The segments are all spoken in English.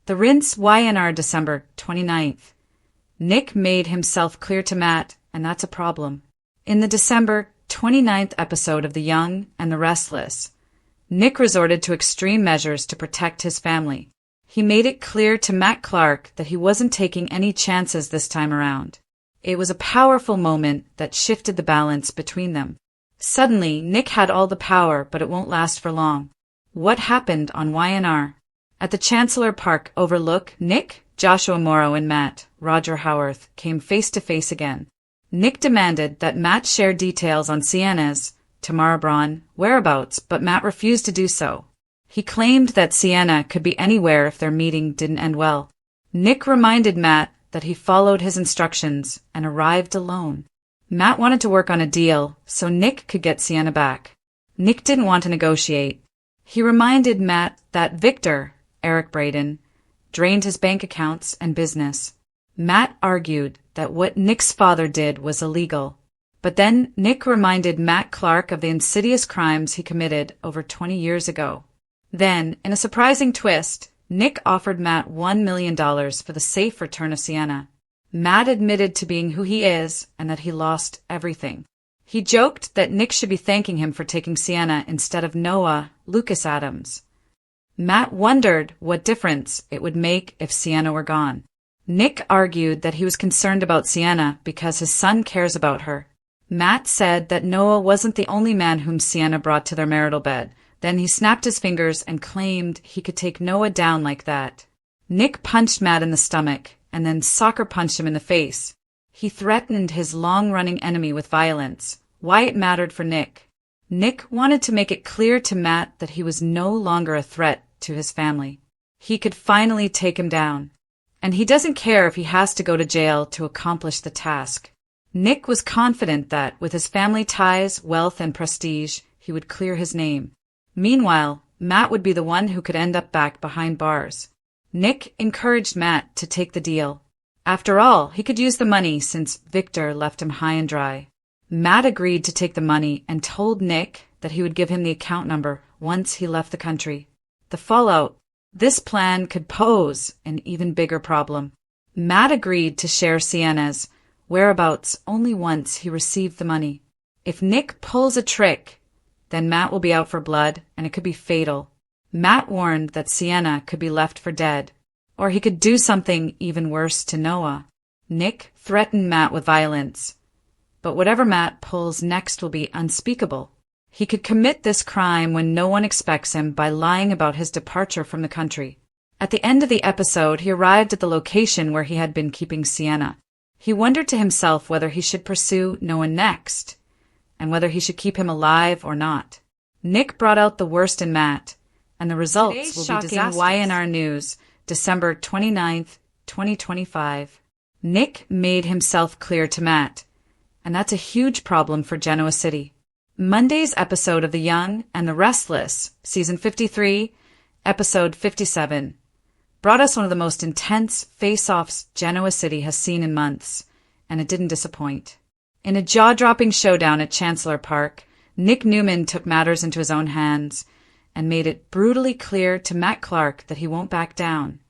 The rinse YNR December 29th. Nick made himself clear to Matt, and that's a problem. In the December 29th episode of The Young and the Restless, Nick resorted to extreme measures to protect his family. He made it clear to Matt Clark that he wasn't taking any chances this time around. It was a powerful moment that shifted the balance between them. Suddenly, Nick had all the power, but it won't last for long. What happened on YNR? At the Chancellor Park overlook, Nick, Joshua Morrow, and Matt, Roger Howarth, came face to face again. Nick demanded that Matt share details on Sienna's, Tamara Braun, whereabouts, but Matt refused to do so. He claimed that Sienna could be anywhere if their meeting didn't end well. Nick reminded Matt that he followed his instructions and arrived alone. Matt wanted to work on a deal so Nick could get Sienna back. Nick didn't want to negotiate. He reminded Matt that Victor, Eric Braden, drained his bank accounts and business. Matt argued that what Nick's father did was illegal. But then Nick reminded Matt Clark of the insidious crimes he committed over 20 years ago. Then, in a surprising twist, Nick offered Matt $1 million for the safe return of Sienna. Matt admitted to being who he is and that he lost everything. He joked that Nick should be thanking him for taking Sienna instead of Noah Lucas Adams. Matt wondered what difference it would make if Sienna were gone. Nick argued that he was concerned about Sienna because his son cares about her. Matt said that Noah wasn't the only man whom Sienna brought to their marital bed. Then he snapped his fingers and claimed he could take Noah down like that. Nick punched Matt in the stomach and then soccer punched him in the face. He threatened his long-running enemy with violence. Why it mattered for Nick. Nick wanted to make it clear to Matt that he was no longer a threat to his family. He could finally take him down. And he doesn't care if he has to go to jail to accomplish the task. Nick was confident that, with his family ties, wealth, and prestige, he would clear his name. Meanwhile, Matt would be the one who could end up back behind bars. Nick encouraged Matt to take the deal. After all, he could use the money since Victor left him high and dry. Matt agreed to take the money and told Nick that he would give him the account number once he left the country. The fallout. This plan could pose an even bigger problem. Matt agreed to share Sienna's whereabouts only once he received the money. If Nick pulls a trick, then Matt will be out for blood and it could be fatal. Matt warned that Sienna could be left for dead, or he could do something even worse to Noah. Nick threatened Matt with violence. But whatever Matt pulls next will be unspeakable. He could commit this crime when no one expects him by lying about his departure from the country. At the end of the episode, he arrived at the location where he had been keeping Sienna. He wondered to himself whether he should pursue Noah next, and whether he should keep him alive or not. Nick brought out the worst in Matt, and the results will be disastrous. YNR News, December 29th, 2025. Nick made himself clear to Matt, and that's a huge problem for Genoa City. Monday's episode of The Young and the Restless, Season 53, Episode 57, brought us one of the most intense face-offs Genoa City has seen in months, and it didn't disappoint. In a jaw-dropping showdown at Chancellor Park, Nick Newman took matters into his own hands and made it brutally clear to Matt Clark that he won't back down,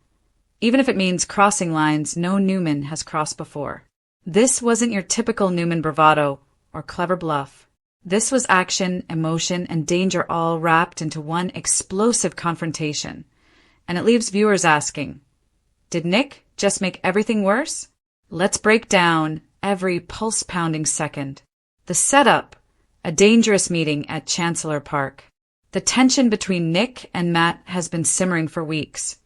even if it means crossing lines no Newman has crossed before. This wasn't your typical Newman bravado or clever bluff. This was action, emotion, and danger all wrapped into one explosive confrontation. And it leaves viewers asking, did Nick just make everything worse? Let's break down every pulse-pounding second. The setup, a dangerous meeting at Chancellor Park. The tension between Nick and Matt has been simmering for weeks,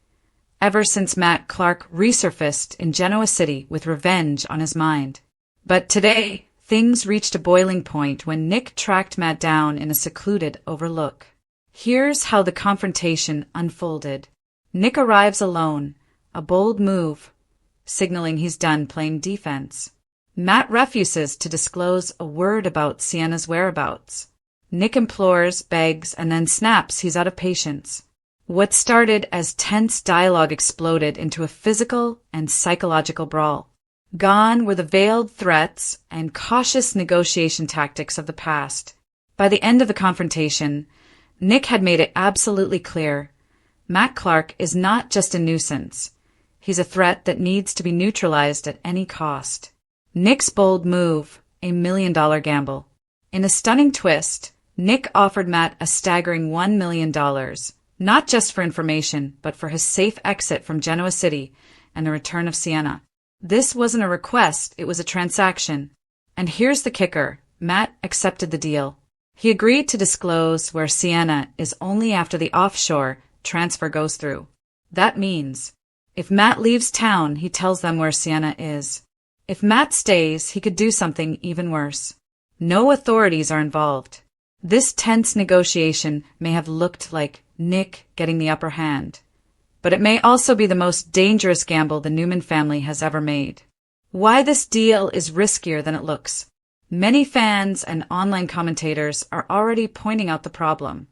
ever since Matt Clark resurfaced in Genoa City with revenge on his mind. But today, things reached a boiling point when Nick tracked Matt down in a secluded overlook. Here's how the confrontation unfolded. Nick arrives alone, a bold move, signaling he's done playing defense. Matt refuses to disclose a word about Sienna's whereabouts. Nick implores, begs, and then snaps he's out of patience. What started as tense dialogue exploded into a physical and psychological brawl. Gone were the veiled threats and cautious negotiation tactics of the past. By the end of the confrontation, Nick had made it absolutely clear. Matt Clark is not just a nuisance. He's a threat that needs to be neutralized at any cost. Nick's bold move, $1 million gamble. In a stunning twist, Nick offered Matt a staggering $1 million, not just for information, but for his safe exit from Genoa City and the return of Sienna. This wasn't a request, it was a transaction. And here's the kicker, Matt accepted the deal. He agreed to disclose where Sienna is only after the offshore transfer goes through. That means, if Matt leaves town, he tells them where Sienna is. If Matt stays, he could do something even worse. No authorities are involved. This tense negotiation may have looked like Nick getting the upper hand, but it may also be the most dangerous gamble the Newman family has ever made. Why this deal is riskier than it looks. Many fans and online commentators are already pointing out the problem.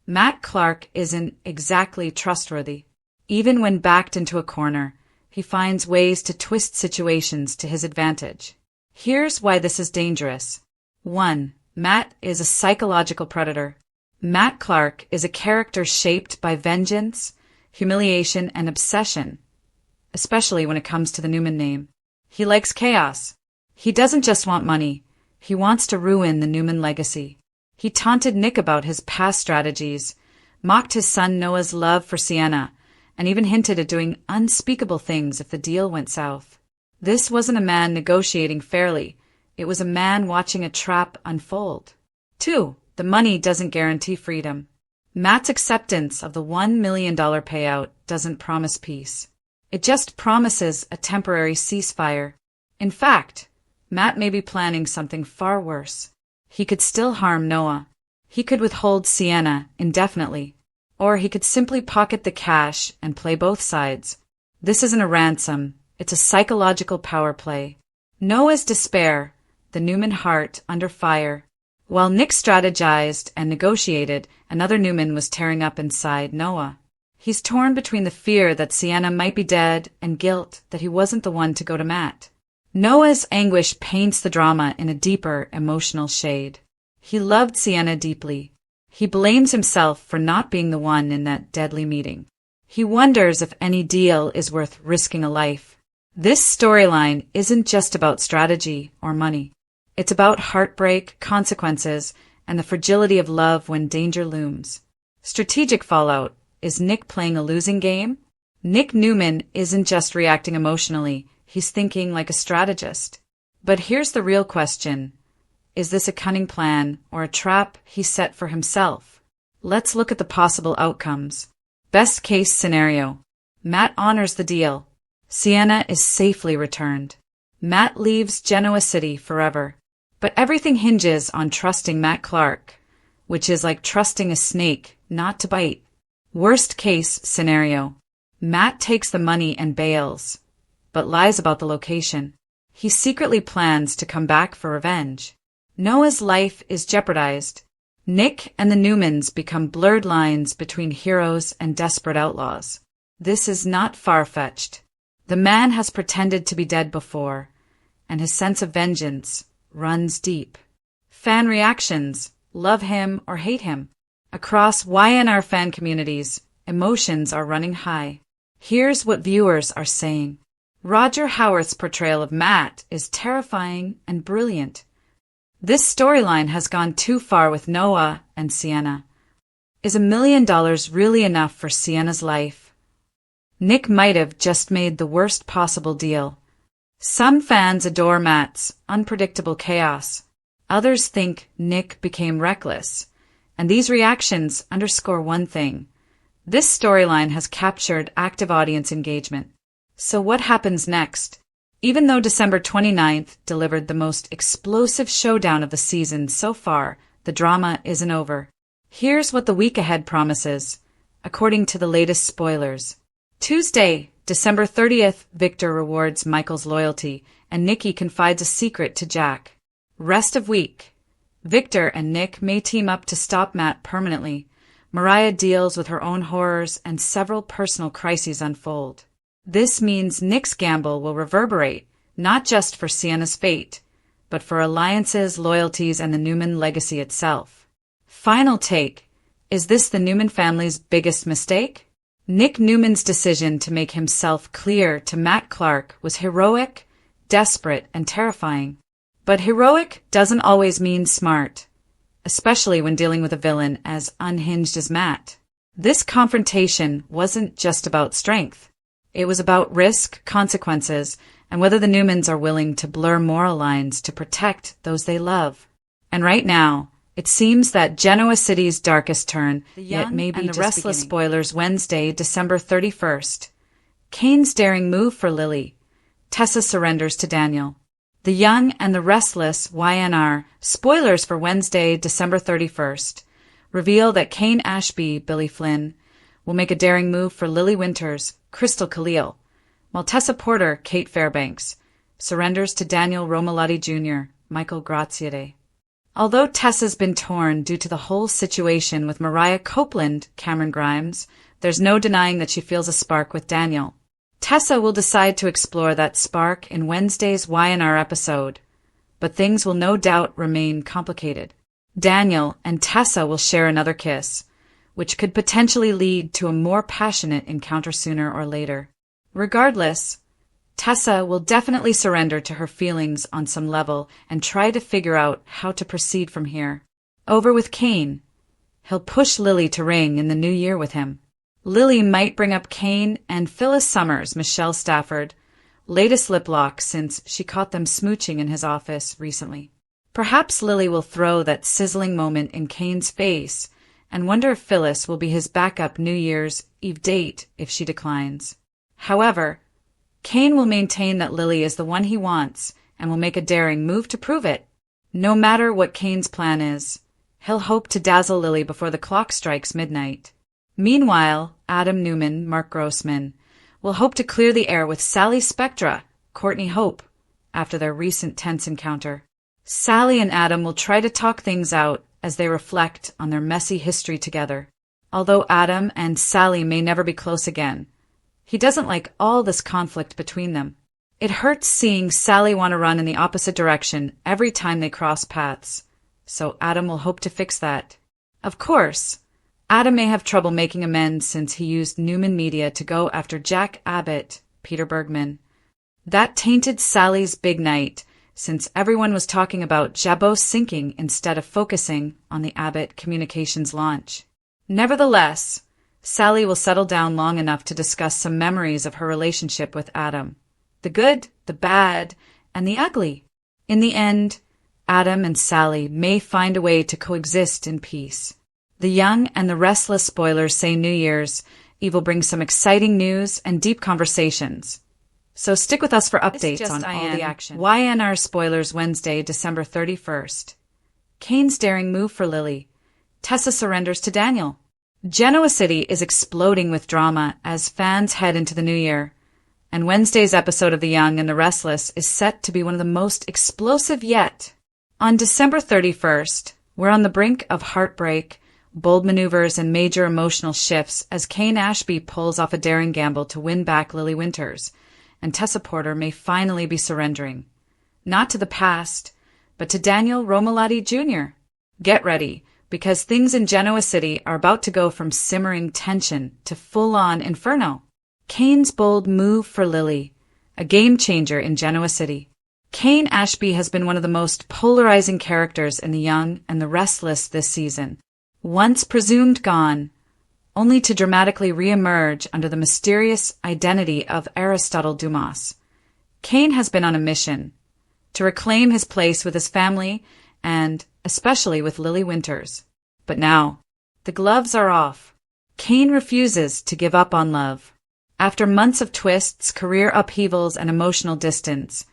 Matt Clark isn't exactly trustworthy. Even when backed into a corner, he finds ways to twist situations to his advantage. Here's why this is dangerous. 1. Matt is a psychological predator. Matt Clark is a character shaped by vengeance, humiliation, and obsession, especially when it comes to the Newman name. He likes chaos. He doesn't just want money. He wants to ruin the Newman legacy. He taunted Nick about his past strategies, mocked his son Noah's love for Sienna, and even hinted at doing unspeakable things if the deal went south. This wasn't a man negotiating fairly. It was a man watching a trap unfold. 2. The money doesn't guarantee freedom. Matt's acceptance of the $1 million payout doesn't promise peace. It just promises a temporary ceasefire. In fact, Matt may be planning something far worse. He could still harm Noah. He could withhold Sienna indefinitely. Or he could simply pocket the cash and play both sides. This isn't a ransom. It's a psychological power play. Noah's despair, the Newman heart under fire. While Nick strategized and negotiated, another Newman was tearing up inside Noah. He's torn between the fear that Sienna might be dead and guilt that he wasn't the one to go to Matt. Noah's anguish paints the drama in a deeper emotional shade. He loved Sienna deeply. He blames himself for not being the one in that deadly meeting. He wonders if any deal is worth risking a life. This storyline isn't just about strategy or money. It's about heartbreak, consequences, and the fragility of love when danger looms. Strategic fallout. Is Nick playing a losing game? Nick Newman isn't just reacting emotionally. He's thinking like a strategist. But here's the real question. Is this a cunning plan or a trap he set for himself? Let's look at the possible outcomes. Best case scenario. Matt honors the deal. Sienna is safely returned. Matt leaves Genoa City forever. But everything hinges on trusting Matt Clark, which is like trusting a snake not to bite. Worst case scenario. Matt takes the money and bails, but lies about the location. He secretly plans to come back for revenge. Noah's life is jeopardized. Nick and the Newmans become blurred lines between heroes and desperate outlaws. This is not far-fetched. The man has pretended to be dead before, and his sense of vengeance runs deep. Fan reactions, love him or hate him. Across YNR fan communities, emotions are running high. Here's what viewers are saying. Roger Howarth's portrayal of Matt is terrifying and brilliant. This storyline has gone too far with Noah and Sienna. Is $1 million really enough for Sienna's life? Nick might have just made the worst possible deal. Some fans adore Matt's unpredictable chaos. Others think Nick became reckless. And these reactions underscore one thing. This storyline has captured active audience engagement. So what happens next? Even though December 29th delivered the most explosive showdown of the season so far, the drama isn't over. Here's what the week ahead promises, according to the latest spoilers. Tuesday, December 30th, Victor rewards Michael's loyalty, and Nikki confides a secret to Jack. Rest of week. Victor and Nick may team up to stop Matt permanently. Mariah deals with her own horrors, and several personal crises unfold. This means Nick's gamble will reverberate, not just for Sienna's fate, but for alliances, loyalties, and the Newman legacy itself. Final take. Is this the Newman family's biggest mistake? Nick Newman's decision to make himself clear to Matt Clark was heroic, desperate, and terrifying. But heroic doesn't always mean smart, especially when dealing with a villain as unhinged as Matt. This confrontation wasn't just about strength. It was about risk, consequences, and whether the Newmans are willing to blur moral lines to protect those they love. And right now, it seems that Genoa City's darkest turn, yet maybe and the Restless spoilers Wednesday, December 31st. Kane's daring move for Lily. Tessa surrenders to Daniel. The Young and the Restless YNR spoilers for Wednesday, December 31st. Reveal that Kane Ashby, Billy Flynn, will make a daring move for Lily Winters, Crystal Khalil, while Tessa Porter, Kate Fairbanks, surrenders to Daniel Romalotti Jr., Michael Graziade. Although Tessa's been torn due to the whole situation with Mariah Copeland, Cameron Grimes, there's no denying that she feels a spark with Daniel. Tessa will decide to explore that spark in Wednesday's YNR episode, but things will no doubt remain complicated. Daniel and Tessa will share another kiss, which could potentially lead to a more passionate encounter sooner or later. Regardless, Tessa will definitely surrender to her feelings on some level and try to figure out how to proceed from here. Over with Kane. He'll push Lily to ring in the new year with him. Lily might bring up Kane and Phyllis Summers, Michelle Stafford, latest lip lock since she caught them smooching in his office recently. Perhaps Lily will throw that sizzling moment in Kane's face and wonder if Phyllis will be his backup New Year's Eve date if she declines. However, Kane will maintain that Lily is the one he wants and will make a daring move to prove it. No matter what Kane's plan is, he'll hope to dazzle Lily before the clock strikes midnight. Meanwhile, Adam Newman, Mark Grossman, will hope to clear the air with Sally Spectra, Courtney Hope, after their recent tense encounter. Sally and Adam will try to talk things out as they reflect on their messy history together. Although Adam and Sally may never be close again, he doesn't like all this conflict between them. It hurts seeing Sally want to run in the opposite direction every time they cross paths, so Adam will hope to fix that. Of course, Adam may have trouble making amends since he used Newman Media to go after Jack Abbott, Peter Bergman. That tainted Sally's big night, since everyone was talking about Jabot sinking instead of focusing on the Abbott Communications launch. Nevertheless, Sally will settle down long enough to discuss some memories of her relationship with Adam. The good, the bad, and the ugly. In the end, Adam and Sally may find a way to coexist in peace. The Young and the Restless spoilers say New Year's Eve will bring some exciting news and deep conversations. So stick with us for updates on all the action. YNR spoilers Wednesday, December 31st. Kane's daring move for Lily. Tessa surrenders to Daniel. Genoa City is exploding with drama as fans head into the new year, and Wednesday's episode of The Young and the Restless is set to be one of the most explosive yet. On December 31st, we're on the brink of heartbreak, bold maneuvers, and major emotional shifts as Kane Ashby pulls off a daring gamble to win back Lily Winters, and Tessa Porter may finally be surrendering. Not to the past, but to Daniel Romalotti Jr. Get ready, because things in Genoa City are about to go from simmering tension to full-on inferno. Kane's bold move for Lily, a game-changer in Genoa City. Kane Ashby has been one of the most polarizing characters in The Young and the Restless this season. Once presumed gone, only to dramatically re-emerge under the mysterious identity of Aristotle Dumas. Kane has been on a mission to reclaim his place with his family and especially with Lily Winters. But now, the gloves are off. Kane refuses to give up on love. After months of twists, career upheavals, and emotional distance,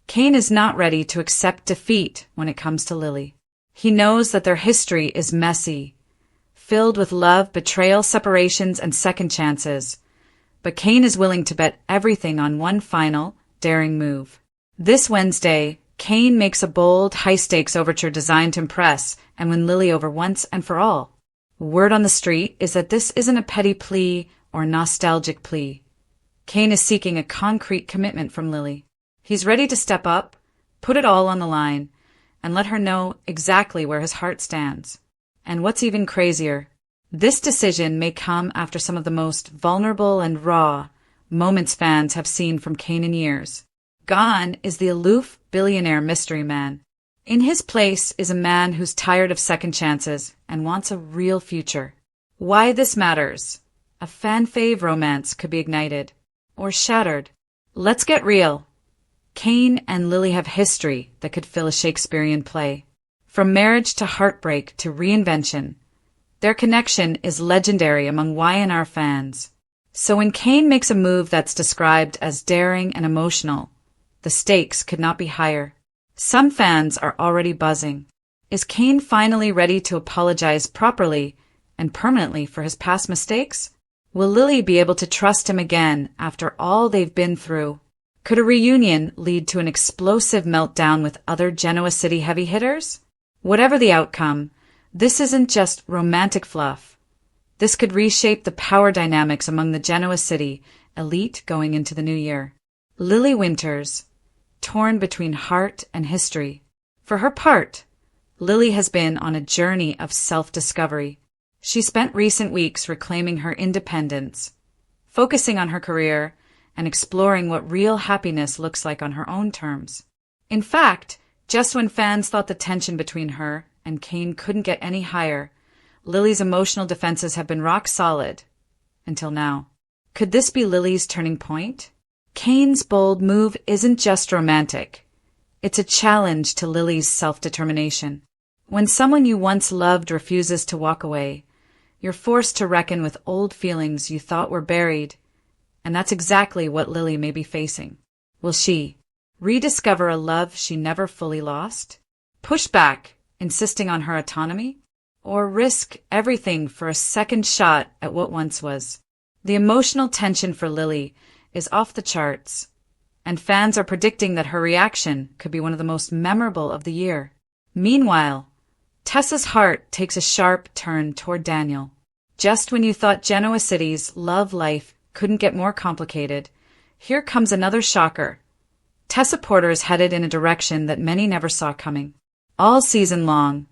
Kane is not ready to accept defeat when it comes to Lily. He knows that their history is messy, filled with love, betrayal, separations, and second chances. But Kane is willing to bet everything on one final, daring move. This Wednesday, Kane makes a bold, high-stakes overture designed to impress and win Lily over once and for all. Word on the street is that this isn't a petty plea or nostalgic plea. Kane is seeking a concrete commitment from Lily. He's ready to step up, put it all on the line, and let her know exactly where his heart stands. And what's even crazier, This decision may come after some of the most vulnerable and raw moments fans have seen from Kane in years. Gone is the aloof billionaire mystery man. In his place is a man who's tired of second chances and wants a real future. Why this matters? A fan fave romance could be ignited or shattered. Let's get real. Kane and Lily have history that could fill a Shakespearean play. From marriage to heartbreak to reinvention, their connection is legendary among Y&R fans. So when Kane makes a move that's described as daring and emotional, the stakes could not be higher. Some fans are already buzzing. Is Kane finally ready to apologize properly and permanently for his past mistakes? Will Lily be able to trust him again after all they've been through? Could a reunion lead to an explosive meltdown with other Genoa City heavy hitters? Whatever the outcome, this isn't just romantic fluff. This could reshape the power dynamics among the Genoa City elite going into the new year. Lily Winters, torn between heart and history. For her part, Lily has been on a journey of self-discovery. She spent recent weeks reclaiming her independence, focusing on her career, and exploring what real happiness looks like on her own terms. In fact, just when fans thought the tension between her and Kane couldn't get any higher, Lily's emotional defenses have been rock solid. Until now. Could this be Lily's turning point? Kane's bold move isn't just romantic. It's a challenge to Lily's self-determination. When someone you once loved refuses to walk away, you're forced to reckon with old feelings you thought were buried, and that's exactly what Lily may be facing. Will she rediscover a love she never fully lost? Push back, insisting on her autonomy? Or risk everything for a second shot at what once was? The emotional tension for Lily is off the charts, and fans are predicting that her reaction could be one of the most memorable of the year. Meanwhile, Tessa's heart takes a sharp turn toward Daniel. Just when you thought Genoa City's love life couldn't get more complicated, here comes another shocker. Tessa Porter is headed in a direction that many never saw coming. All season long,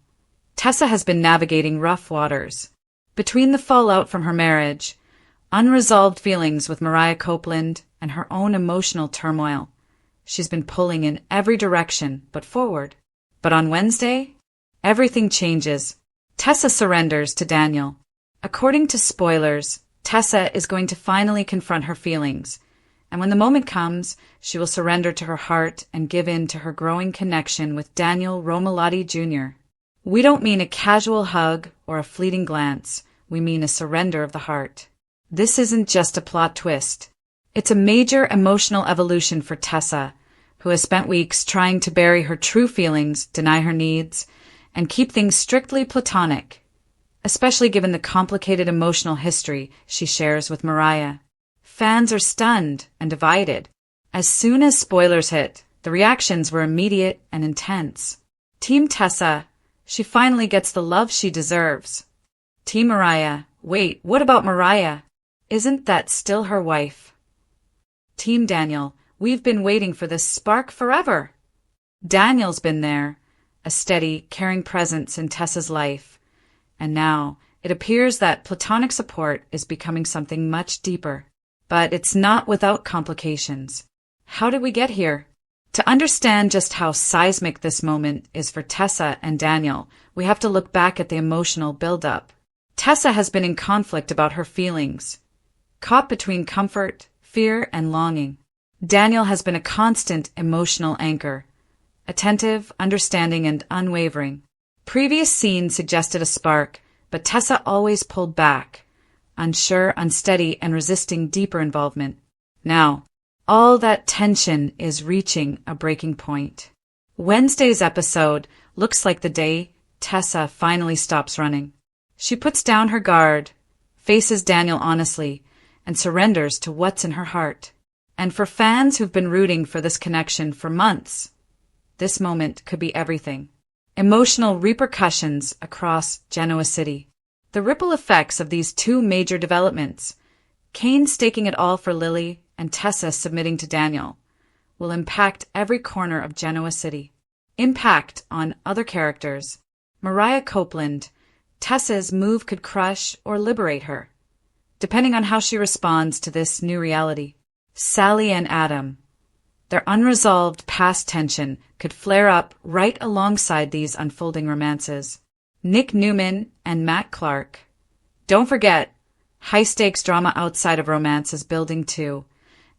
Tessa has been navigating rough waters. Between the fallout from her marriage, unresolved feelings with Mariah Copeland, and her own emotional turmoil, she's been pulling in every direction but forward. But on Wednesday, everything changes. Tessa surrenders to Daniel. According to spoilers, Tessa is going to finally confront her feelings, and when the moment comes, she will surrender to her heart and give in to her growing connection with Daniel Romalotti Jr. We don't mean a casual hug or a fleeting glance. We mean a surrender of the heart. This isn't just a plot twist. It's a major emotional evolution for Tessa, who has spent weeks trying to bury her true feelings, deny her needs, and keep things strictly platonic, especially given the complicated emotional history she shares with Mariah. Fans are stunned and divided. As soon as spoilers hit, the reactions were immediate and intense. Team Tessa, she finally gets the love she deserves. Team Mariah, wait, what about Mariah? Isn't that still her wife? Team Daniel, we've been waiting for this spark forever. Daniel's been there, a steady, caring presence in Tessa's life. And now, it appears that platonic support is becoming something much deeper. But it's not without complications. How did we get here? To understand just how seismic this moment is for Tessa and Daniel, we have to look back at the emotional build-up. Tessa has been in conflict about her feelings, caught between comfort, fear, and longing. Daniel has been a constant emotional anchor, attentive, understanding, and unwavering. Previous scenes suggested a spark, but Tessa always pulled back, unsure, unsteady, and resisting deeper involvement. Now, all that tension is reaching a breaking point. Wednesday's episode looks like the day Tessa finally stops running. She puts down her guard, faces Daniel honestly, and surrenders to what's in her heart. And for fans who've been rooting for this connection for months, this moment could be everything. Emotional repercussions across Genoa City. The ripple effects of these two major developments, Kane staking it all for Lily and Tessa submitting to Daniel, will impact every corner of Genoa City. Impact on other characters. Mariah Copeland, Tessa's move could crush or liberate her, depending on how she responds to this new reality. Sally and Adam. Their unresolved past tension could flare up right alongside these unfolding romances. Nick Newman and Matt Clark. Don't forget, high-stakes drama outside of romance is building too,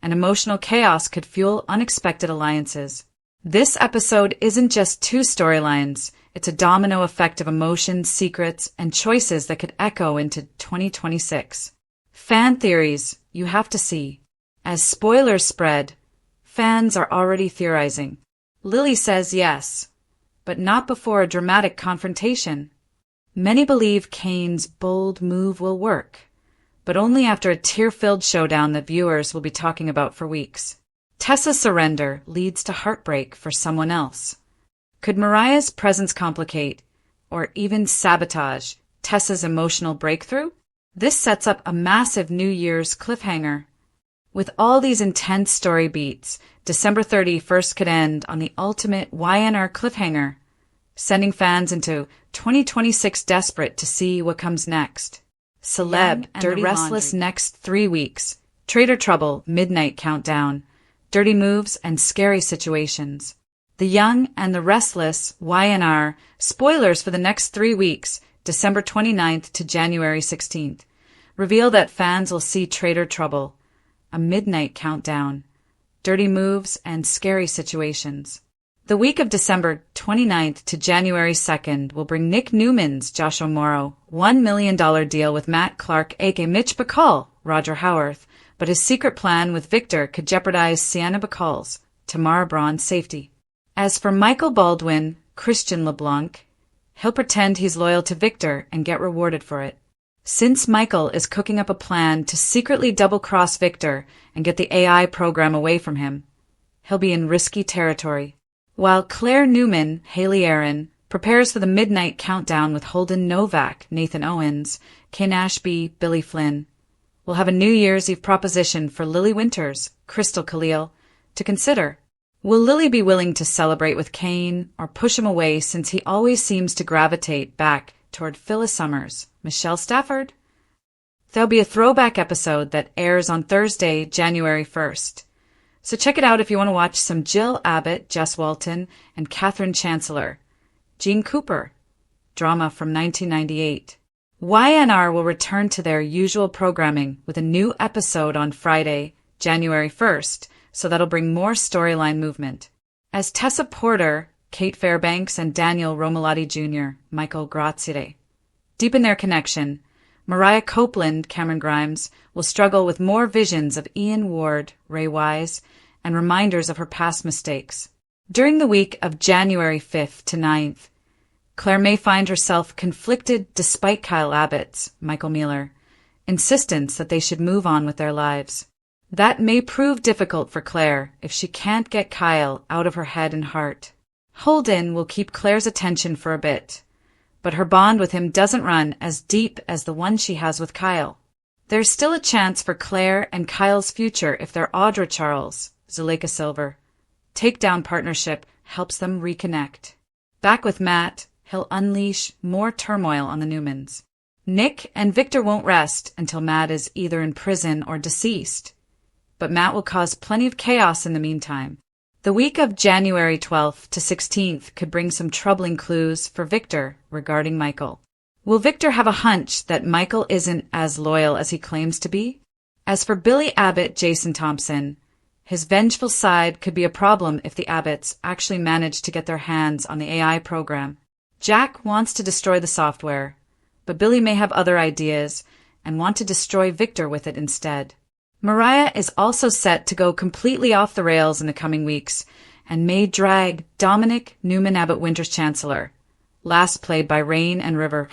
and emotional chaos could fuel unexpected alliances. This episode isn't just two storylines, it's a domino effect of emotions, secrets, and choices that could echo into 2026. Fan theories you have to see. As spoilers spread, fans are already theorizing. Lily says yes, but not before a dramatic confrontation. Many believe Kane's bold move will work, but only after a tear-filled showdown that viewers will be talking about for weeks. Tessa's surrender leads to heartbreak for someone else. Could Mariah's presence complicate, or even sabotage, Tessa's emotional breakthrough? This sets up a massive New Year's cliffhanger. With all these intense story beats, December 31st could end on the ultimate YNR cliffhanger, sending fans into 2026 desperate to see what comes next. Celeb and the Restless next 3 weeks. Traitor Trouble, Midnight Countdown. Dirty Moves and Scary Situations. The Young and the Restless, YNR, spoilers for the next 3 weeks, December 29th to January 16th, reveal that fans will see Traitor Trouble, a midnight countdown, dirty moves, and scary situations. The week of December 29th to January 2nd will bring Nick Newman's Joshua Morrow $1 million deal with Matt Clark aka Mitch Bacall, Roger Howarth, but his secret plan with Victor could jeopardize Sienna Bacall's, Tamara Braun's safety. As for Michael Baldwin, Christian LeBlanc, he'll pretend he's loyal to Victor and get rewarded for it. Since Michael is cooking up a plan to secretly double-cross Victor and get the AI program away from him, he'll be in risky territory. While Claire Newman, Haley Aaron, prepares for the midnight countdown with Holden Novak, Nathan Owens, Kane Ashby, Billy Flynn, we'll have a New Year's Eve proposition for Lily Winters, Crystal Khalil, to consider. Will Lily be willing to celebrate with Kane or push him away since he always seems to gravitate back toward Phyllis Summers, Michelle Stafford? There'll be a throwback episode that airs on Thursday, January 1st. So check it out if you want to watch some Jill Abbott, Jess Walton, and Katherine Chancellor. Jean Cooper, drama from 1998. YNR will return to their usual programming with a new episode on Friday, January 1st, so that'll bring more storyline movement. As Tessa Porter, Kate Fairbanks, and Daniel Romalotti Jr., Michael Graziere, deepen their connection, Mariah Copeland, Cameron Grimes, will struggle with more visions of Ian Ward, Ray Wise, and reminders of her past mistakes. During the week of January 5th to 9th, Claire may find herself conflicted despite Kyle Abbott's, Michael Mueller, insistence that they should move on with their lives. That may prove difficult for Claire if she can't get Kyle out of her head and heart. Holden will keep Claire's attention for a bit, but her bond with him doesn't run as deep as the one she has with Kyle. There's still a chance for Claire and Kyle's future if their Audra Charles, Zuleika Silver, takedown partnership helps them reconnect. Back with Matt, he'll unleash more turmoil on the Newmans. Nick and Victor won't rest until Matt is either in prison or deceased, but Matt will cause plenty of chaos in the meantime. The week of January 12th to 16th could bring some troubling clues for Victor regarding Michael. Will Victor have a hunch that Michael isn't as loyal as he claims to be? As for Billy Abbott, Jason Thompson, his vengeful side could be a problem if the Abbotts actually manage to get their hands on the AI program. Jack wants to destroy the software, but Billy may have other ideas and want to destroy Victor with it instead. Mariah is also set to go completely off the rails in the coming weeks and may drag Dominic Newman Abbott Winters Chancellor, last played by Rain and River,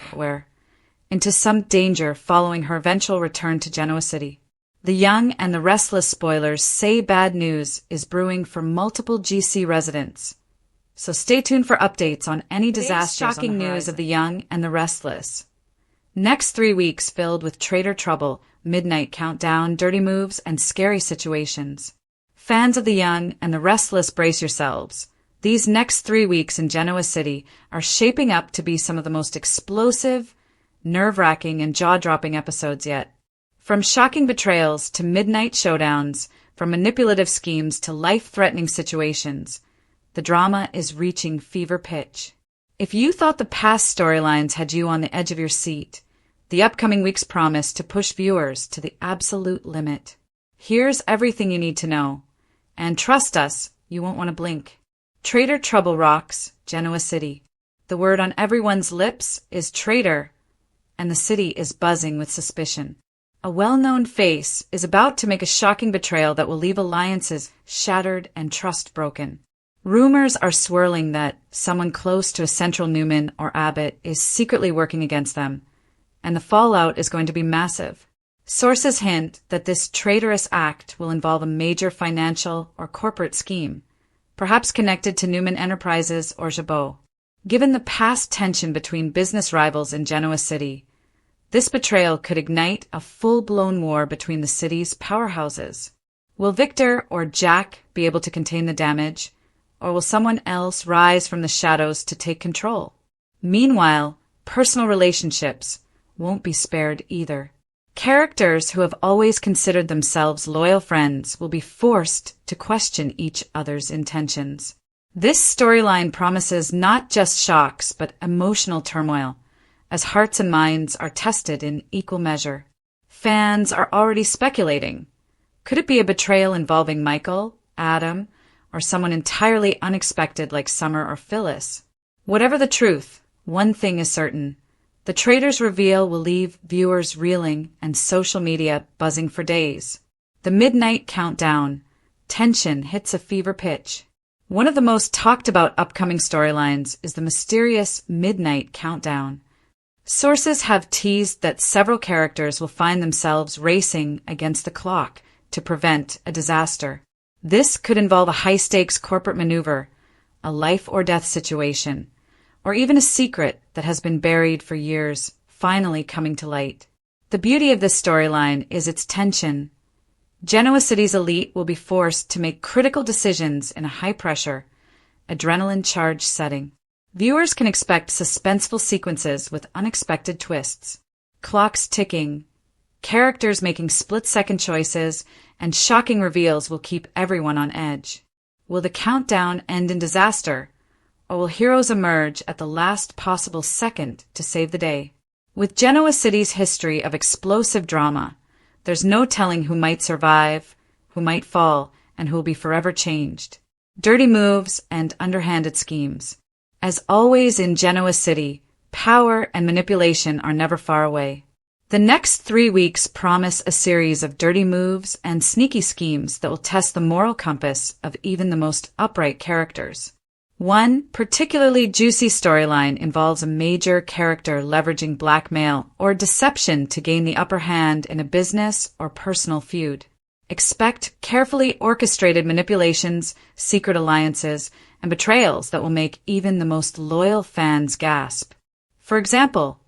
into some danger following her eventual return to Genoa City. The Young and the Restless spoilers say bad news is brewing for multiple GC residents, so stay tuned for updates on any disasters. Shocking news of The Young and the Restless. Next 3 weeks filled with Traitor Trouble, Midnight Countdown, Dirty Moves, and Scary Situations. Fans of The Young and the Restless, brace yourselves. These next 3 weeks in Genoa City are shaping up to be some of the most explosive, nerve-wracking and jaw-dropping episodes yet. From shocking betrayals to midnight showdowns, from manipulative schemes to life-threatening situations, the drama is reaching fever pitch. If you thought the past storylines had you on the edge of your seat, the upcoming weeks promise to push viewers to the absolute limit. Here's everything you need to know. And trust us, you won't want to blink. Traitor trouble rocks Genoa City. The word on everyone's lips is traitor, and the city is buzzing with suspicion. A well-known face is about to make a shocking betrayal that will leave alliances shattered and trust broken. Rumors are swirling that someone close to a central Newman or Abbott is secretly working against them, and the fallout is going to be massive. Sources hint that this traitorous act will involve a major financial or corporate scheme, perhaps connected to Newman Enterprises or Jabot. Given the past tension between business rivals in Genoa City, this betrayal could ignite a full-blown war between the city's powerhouses. Will Victor or Jack be able to contain the damage, or will someone else rise from the shadows to take control? Meanwhile, personal relationships won't be spared either. Characters who have always considered themselves loyal friends will be forced to question each other's intentions. This storyline promises not just shocks, but emotional turmoil, as hearts and minds are tested in equal measure. Fans are already speculating. Could it be a betrayal involving Michael, Adam, or someone entirely unexpected like Summer or Phyllis? Whatever the truth, one thing is certain. The traitor's reveal will leave viewers reeling and social media buzzing for days. The midnight countdown. Tension hits a fever pitch. One of the most talked about upcoming storylines is the mysterious midnight countdown. Sources have teased that several characters will find themselves racing against the clock to prevent a disaster. This could involve a high-stakes corporate maneuver, a life-or-death situation, or even a secret that has been buried for years, finally coming to light. The beauty of this storyline is its tension. Genoa City's elite will be forced to make critical decisions in a high-pressure, adrenaline-charged setting. Viewers can expect suspenseful sequences with unexpected twists, clocks ticking, characters making split-second choices, and shocking reveals will keep everyone on edge. Will the countdown end in disaster, or will heroes emerge at the last possible second to save the day? With Genoa City's history of explosive drama, there's no telling who might survive, who might fall, and who will be forever changed. Dirty moves and underhanded schemes. As always in Genoa City, power and manipulation are never far away. The next 3 weeks promise a series of dirty moves and sneaky schemes that will test the moral compass of even the most upright characters. One particularly juicy storyline involves a major character leveraging blackmail or deception to gain the upper hand in a business or personal feud. Expect carefully orchestrated manipulations, secret alliances, and betrayals that will make even the most loyal fans gasp. For example,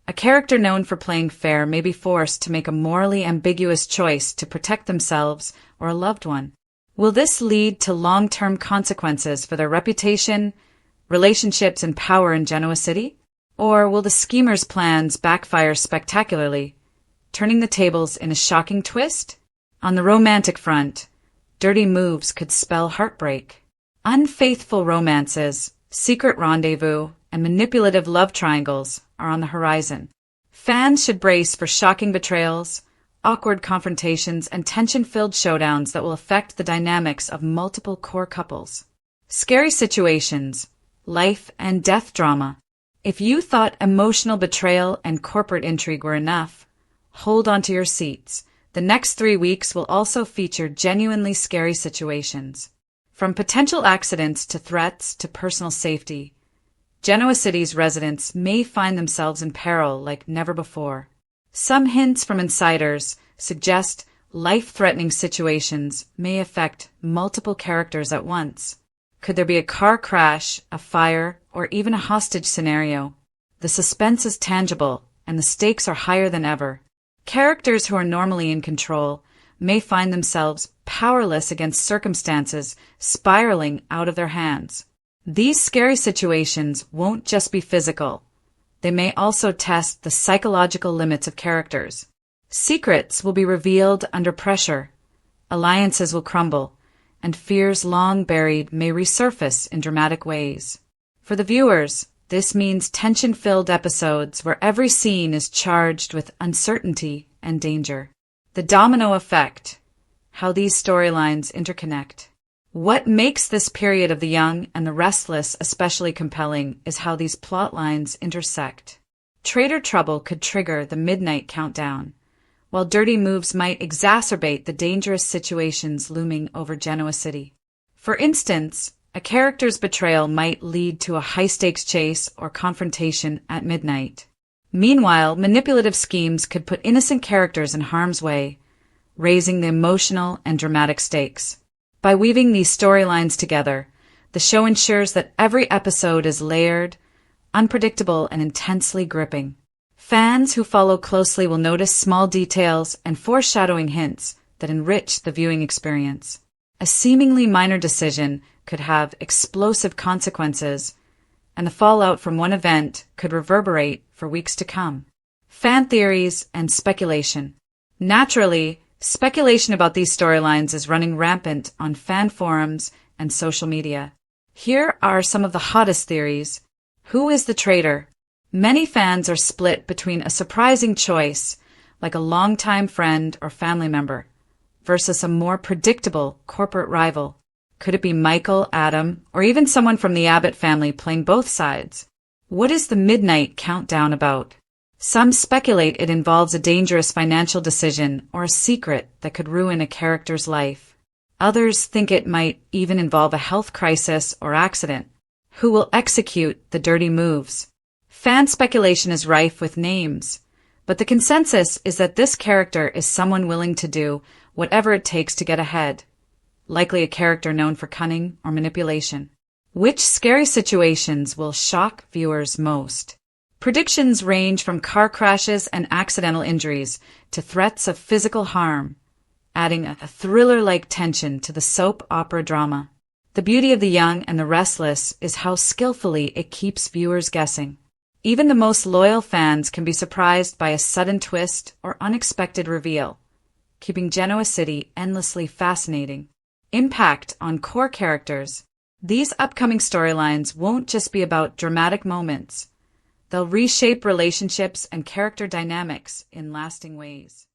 a character known for playing fair may be forced to make a morally ambiguous choice to protect themselves or a loved one. Will this lead to long-term consequences for their reputation, relationships, and power in Genoa City? Or will the schemer's plans backfire spectacularly, turning the tables in a shocking twist? On the romantic front, dirty moves could spell heartbreak. Unfaithful romances, secret rendezvous, and manipulative love triangles are on the horizon. Fans should brace for shocking betrayals, awkward confrontations, and tension-filled showdowns that will affect the dynamics of multiple core couples. Scary situations, life and death drama. If you thought emotional betrayal and corporate intrigue were enough, hold on to your seats. The next 3 weeks will also feature genuinely scary situations. From potential accidents to threats to personal safety, Genoa City's residents may find themselves in peril like never before. Some hints from insiders suggest life-threatening situations may affect multiple characters at once. Could there be a car crash, a fire, or even a hostage scenario? The suspense is tangible, and the stakes are higher than ever. Characters who are normally in control may find themselves powerless against circumstances spiraling out of their hands. These scary situations won't just be physical. they may also test the psychological limits of characters. Secrets will be revealed under pressure, alliances will crumble, and fears long buried may resurface in dramatic ways. For the viewers, this means tension-filled episodes where every scene is charged with uncertainty and danger. The domino effect, how these storylines interconnect. What makes this period of The Young and the Restless especially compelling is how these plot lines intersect. Traitor trouble could trigger the midnight countdown, while dirty moves might exacerbate the dangerous situations looming over Genoa City. For instance, a character's betrayal might lead to a high-stakes chase or confrontation at midnight. Meanwhile, manipulative schemes could put innocent characters in harm's way, raising the emotional and dramatic stakes. By weaving these storylines together, the show ensures that every episode is layered, unpredictable, and intensely gripping. Fans who follow closely will notice small details and foreshadowing hints that enrich the viewing experience. A seemingly minor decision could have explosive consequences, and the fallout from one event could reverberate for weeks to come. Fan theories and speculation. Naturally, speculation about these storylines is running rampant on fan forums and social media. Here are some of the hottest theories. Who is the traitor? Many fans are split between a surprising choice, like a longtime friend or family member, versus a more predictable corporate rival. Could it be Michael, Adam, or even someone from the Abbott family playing both sides? What is the midnight countdown about? Some speculate it involves a dangerous financial decision or a secret that could ruin a character's life. Others think it might even involve a health crisis or accident. Who will execute the dirty moves? Fan speculation is rife with names, but the consensus is that this character is someone willing to do whatever it takes to get ahead, likely a character known for cunning or manipulation. Which scary situations will shock viewers most? Predictions range from car crashes and accidental injuries to threats of physical harm, adding a thriller-like tension to the soap opera drama. The beauty of The Young and the Restless is how skillfully it keeps viewers guessing. Even the most loyal fans can be surprised by a sudden twist or unexpected reveal, keeping Genoa City endlessly fascinating. Impact on core characters. These upcoming storylines won't just be about dramatic moments. They'll reshape relationships and character dynamics in lasting ways.